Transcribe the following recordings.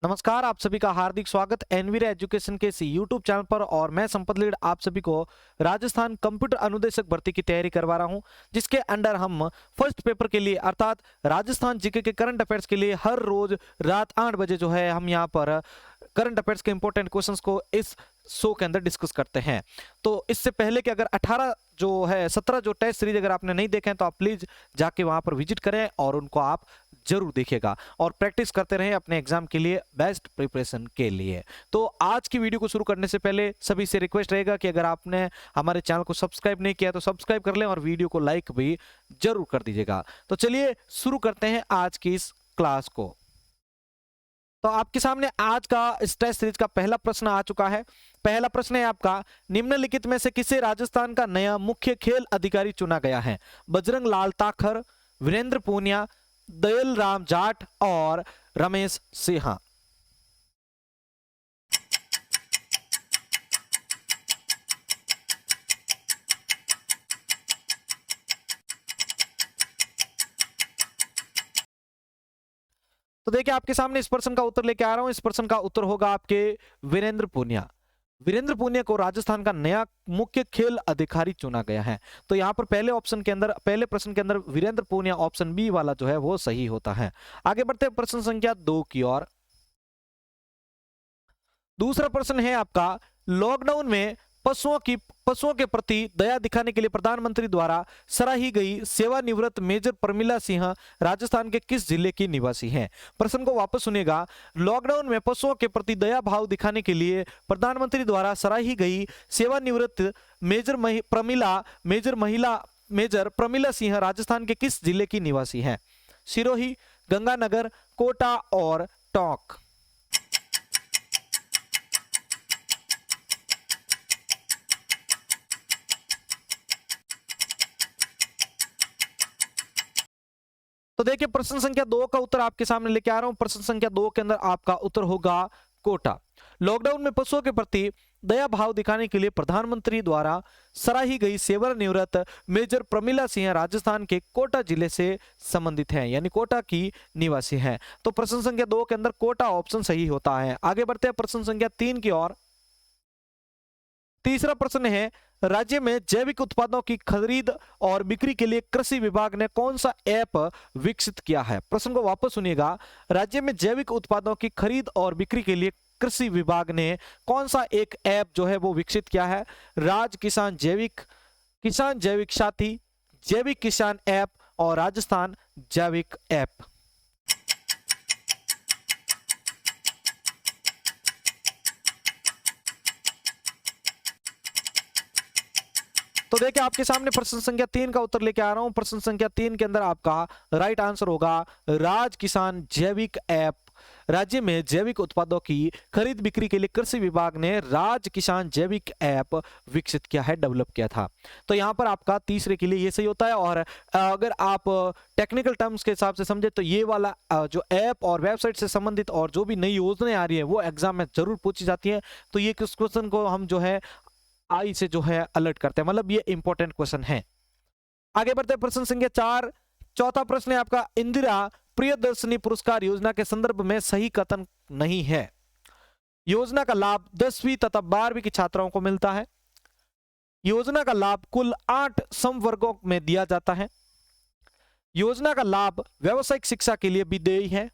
नमस्कार, आप सभी का हार्दिक स्वागत एनवीर एजुकेशन के इस यूट्यूब चैनल पर। और मैं संपत लीड आप सभी को राजस्थान कंप्यूटर अनुदेशक भर्ती की तैयारी करवा रहा हूं, जिसके अंडर हम फर्स्ट पेपर के लिए अर्थात राजस्थान जीके के करंट अफेयर्स के लिए हर रोज रात 8 बजे जो है हम यहां पर करंट अफेयर्स के इंपॉर्टेंट क्वेश्चंस को इस शो के अंदर डिस्कस करते हैं। तो इससे पहले कि अगर 18 जो है 17 जो टेस्ट सीरीज अगर आपने नहीं देखे हैं तो आप प्लीज जाके वहां पर विजिट करें और उनको आप जरूर देखिएगा और प्रैक्टिस करते रहें अपने एग्जाम के लिए बेस्ट प्रिपरेशन के लिए। तो आज की वीडियो को शुरू करने से पहले सभी से रिक्वेस्ट रहेगा कि अगर आपने हमारे चैनल को सब्सक्राइब नहीं किया तो सब्सक्राइब कर लें और वीडियो को लाइक भी जरूर कर दीजिएगा। तो चलिए शुरू करते हैं आज की इस क्लास को। तो आपके सामने आज का इस टेस्ट सीरीज का पहला प्रश्न आ चुका है। पहला प्रश्न है आपका, निम्नलिखित में से किसे राजस्थान का नया मुख्य खेल अधिकारी चुना गया है? बजरंग लाल ताखर, वीरेंद्र पूनिया, दयल राम जाट और रमेश सिन्हा। तो देखिए आपके सामने इस प्रश्न का उत्तर लेके आ रहा हूं। इस प्रश्न का उत्तर होगा आपके वीरेंद्र पूनिया। वीरेंद्र पूनिया को राजस्थान का नया मुख्य खेल अधिकारी चुना गया है। तो यहां पर पहले ऑप्शन के अंदर पहले प्रश्न के अंदर वीरेंद्र पूनिया ऑप्शन बी वाला जो है वो सही होता है। आगे बढ़ते हैं प्रश्न संख्या 2 की ओर। दूसरा प्रश्न है आपका, लॉकडाउन में पशुओं के प्रति दया दिखाने के लिए प्रधानमंत्री द्वारा सराही गई सेवानिवृत्त मेजर प्रमिला सिंह राजस्थान के किस जिले की निवासी हैं? प्रश्न को वापस सुनिएगा। लॉकडाउन में पशुओं के प्रति दया भाव दिखाने के लिए प्रधानमंत्री द्वारा सराही गई सेवानिवृत्त मेजर प्रमिला सिंह राजस्थान के किस जिले की निवासी हैं? सिरोही, गंगानगर, कोटा और टोंक। तो देखिए प्रश्न संख्या 2 का उत्तर आपके सामने लेके आ रहा हूं। प्रश्न संख्या 2 के अंदर आपका उत्तर होगा कोटा। लॉकडाउन में पशुओं के प्रति दया भाव दिखाने के लिए प्रधानमंत्री द्वारा सराही गई सेवानिवृत्त मेजर प्रमिला सिंह राजस्थान के कोटा जिले से संबंधित हैं, यानी कोटा की निवासी हैं। तो प्रश्न संख्या 2 के अंदर कोटा ऑप्शन सही होता है। आगे बढ़ते हैं प्रश्न संख्या 3 की ओर। तीसरा प्रश्न है, राज्य में जैविक उत्पादों की खरीद और बिक्री के लिए कृषि विभाग ने कौन सा ऐप विकसित किया है? प्रश्न को वापस सुनिएगा। राज्य में जैविक उत्पादों की खरीद और बिक्री के लिए कृषि विभाग ने कौन सा एक ऐप जो है वो विकसित किया है? राज किसान जैविक साथी, जैविक किसान ऐप और राजस्थान जैविक ऐप। तो देखिए आपके सामने प्रश्न संख्या 3 का उत्तर लेके आ रहा हूं। प्रश्न संख्या 3 के अंदर आपका राइट आंसर होगा राज किसान जैविक ऐप। राज्य में जैविक उत्पादों की खरीद बिक्री के लिए कृषि विभाग ने राज किसान जैविक ऐप विकसित किया है, डेवलप किया था। तो यहां पर आपका तीसरे के लिए ये सही होता है। और अगर आप टेक्निकल टर्म्स के हिसाब से समझे तो ये वाला जो ऐप और वेबसाइट से संबंधित और जो भी नई योजनाएं आ रही है वो एग्जाम में जरूर पूछी जाती है। तो ये क्वेश्चन को हम जो है आई से जो है अलर्ट करते हैं, मतलब ये इंपॉर्टेंट क्वेश्चन है। आगे बढ़ते हैं प्रश्न संख्या 4। चौथा प्रश्न है आपका, इंदिरा प्रियदर्शनी पुरस्कार योजना के संदर्भ में सही कथन नहीं है। योजना का लाभ 10वीं तथा 12वीं की छात्राओं को मिलता है। योजना का लाभ कुल 8 समवर्गों में दिया जाता है। योजना का लाभ व्यावसायिक शिक्षा के लिए भी देय है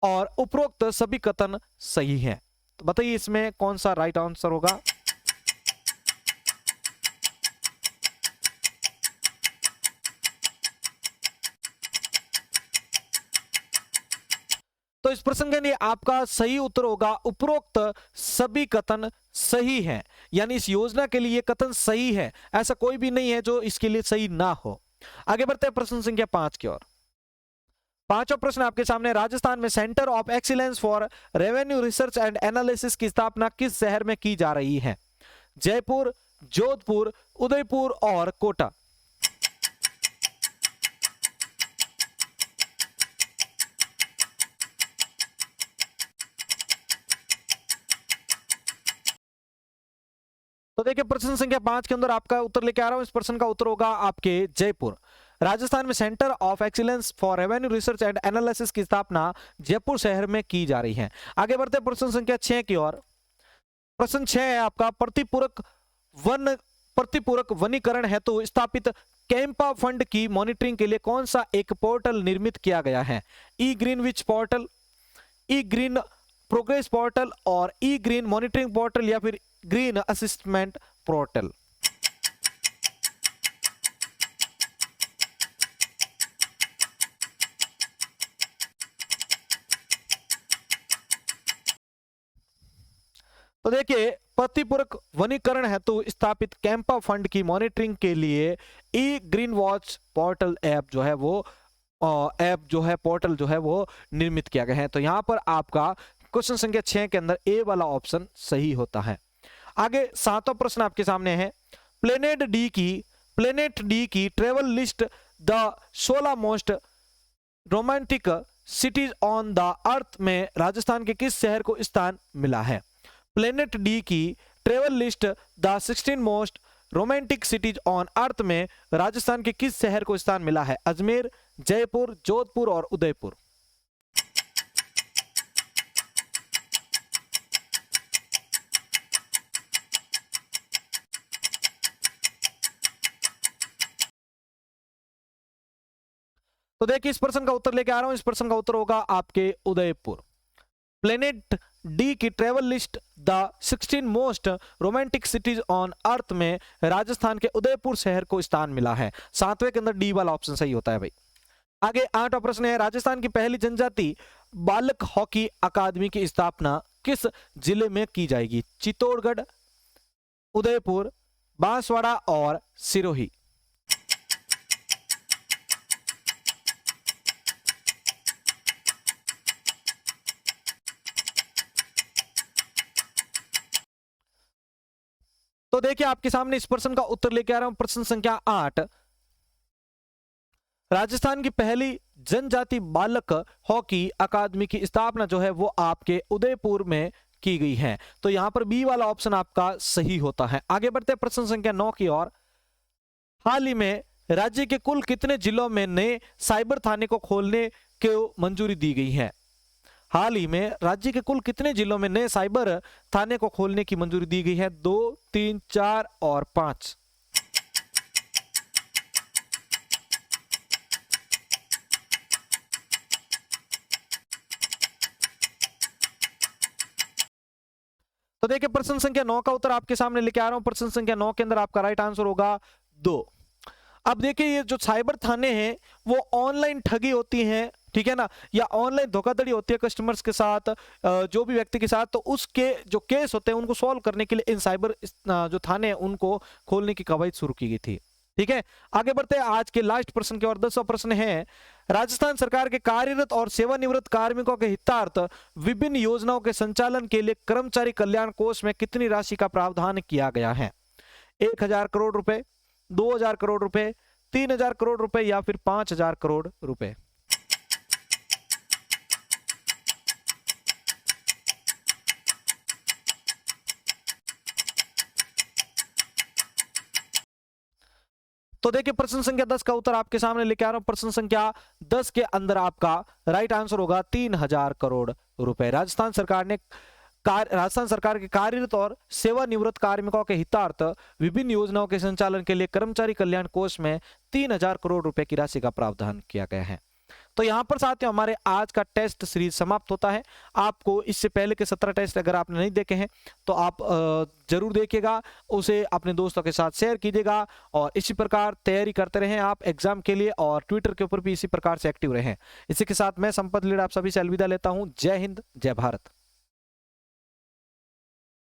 और उपरोक्त सभी कथन सही है। तो बताइए इसमें कौन सा राइट आंसर होगा? तो इस प्रश्न के लिए आपका सही उत्तर होगा उपरोक्त सभी कथन सही हैं, यानी इस योजना के लिए कथन सही है, ऐसा कोई भी नहीं है जो इसके लिए सही ना हो। आगे बढ़ते हैं प्रश्न संख्या 5 की ओर। पांचवा प्रश्न आपके सामने, राजस्थान में centre of excellence for revenue research and analysis की स्थापना किस शहर में की जा रही है? जयपुर, जोधपुर, उदयपुर और कोटा। तो देखिए प्रश्न संख्या 5 के अंदर आपका उत्तर लेके आ रहा हूं। इस प्रश्न का उत्तर होगा आपके जयपुर। राजस्थान में centre of excellence for revenue research and analysis की स्थापना जयपुर शहर में की जा रही है। आगे बढ़ते हैं प्रश्न संख्या 6 की ओर। प्रश्न 6 है आपका, प्रतिपूरक वनीकरण हेतु स्थापित कैंपा फंड की मॉनिटरिंग के लिए कौन सा एक पोर्टल निर्मित किया गया है? ई ग्रीनविच पोर्टल, ई ग्रीन प्रोग्रेस पोर्टल और ई ग्रीन मॉनिटरिंग पोर्टल या फिर ग्रीन असिस्टमेंट पोर्टल। तो देखिए, प्रतिपूरक वनीकरण हेतु स्थापित कैंपा फंड की मॉनिटरिंग के लिए ई ग्रीन वॉच पोर्टल ऐप जो है पोर्टल जो है वो निर्मित किया गया है। तो यहां पर आपका क्वेश्चन संख्या 6 के अंदर ए वाला ऑप्शन सही होता है। आगे 7वां प्रश्न आपके सामने है, प्लेनेट डी की travel list the 16 most romantic CTs on the earth में राजस्थान के किस शहर को स्थान मिला है? प्लेनेट डी की travel list the 16 most romantic CTs on earth में राजस्थान के किस शहर को स्थान मिला है? अजमेर, जयपुर, जोधपुर और उदयपुर। तो देखिए, इस प्रश्न का उत्तर लेके आ रहा हूं। इस प्रश्न का उत्तर होगा आपके उदयपुर। प्लेनेट डी की travel list the 16 most romantic CTs on earth में राजस्थान के उदयपुर शहर को स्थान मिला है। 7वें के अंदर डी वाला ऑप्शन सही होता है भाई। आगे 8वां प्रश्न है, राजस्थान की पहली जनजाति बालक हॉकी अकादमी की स्थापना किस जिले में की जाएगी? चित्तौड़गढ़, उदयपुर, बांसवाड़ा और सिरोही। तो देखिए, आपके सामने इस प्रश्न का उत्तर लेके आ रहा हूं। प्रश्न संख्या 8, राजस्थान की पहली जनजाति बालक हॉकी अकादमी की स्थापना जो है वो आपके उदयपुर में की गई है। तो यहां पर बी वाला ऑप्शन आपका सही होता है। आगे बढ़ते हैं प्रश्न संख्या 9 की ओर। हाल ही में राज्य के कुल कितने जिलों में नए साइबर थाने को खोलने को मंजूरी दी गई है? हाल ही में राज्य के कुल कितने जिलों में नए साइबर थाने को खोलने की मंजूरी दी गई है? 2, 3, 4 और 5। तो देखिए, प्रश्न संख्या 9 का उत्तर आपके सामने लेके आ रहा हूं। प्रश्न संख्या 9 के अंदर आपका राइट आंसर होगा 2। अब देखिए, ये जो साइबर थाने हैं वो ऑनलाइन ठगी होती हैं, ठीक है ना, या ऑनलाइन धोखाधड़ी होती है कस्टमर्स के साथ, जो भी व्यक्ति के साथ, तो उसके जो केस होते हैं उनको सॉल्व करने के लिए इन साइबर जो थाने हैं उनको खोलने की कवायद शुरू की गई थी। ठीक है, आगे बढ़ते हैं आज के लास्ट प्रश्न की ओर। 10वां प्रश्न है, राजस्थान सरकार के कार्यरत और सेवानिवृत्त कार्मिकों के हितार्थ विभिन्न योजनाओं के संचालन के लिए कर्मचारी कल्याण कोष में कितनी राशि का प्रावधान किया गया है? 1000 करोड़ रुपए, 2000 करोड़ रुपए, 3000 करोड़ रुपए या फिर 5000 करोड़ रुपए। तो देखिए, प्रश्न संख्या 10 का उत्तर आपके सामने लेके आ रहा हूं। प्रश्न संख्या 10 के अंदर आपका राइट आंसर होगा 3000 करोड़ रुपए। राजस्थान सरकार के कार्यरत और सेवानिवृत्त कार्मिकों के हितार्थ विभिन्न योजनाओं के संचालन के लिए कर्मचारी कल्याण कोष में 3000 करोड़ रुपए की राशि का प्रावधान किया गया है। तो यहां पर साथियों हमारे आज का टेस्ट सीरीज समाप्त होता है। आपको इससे पहले के 17 टेस्ट अगर आपने नहीं देखे हैं तो आप जरूर देखिएगा, उसे अपने दोस्तों के साथ शेयर कीजिएगा और इसी प्रकार तैयारी करते रहें आप एग्जाम के लिए, और ट्विटर के ऊपर भी इसी प्रकार से एक्टिव रहें। इसी के साथ मैं संपत लीड आप सभी से अलविदा लेता हूं। जय हिंद, जय भारत।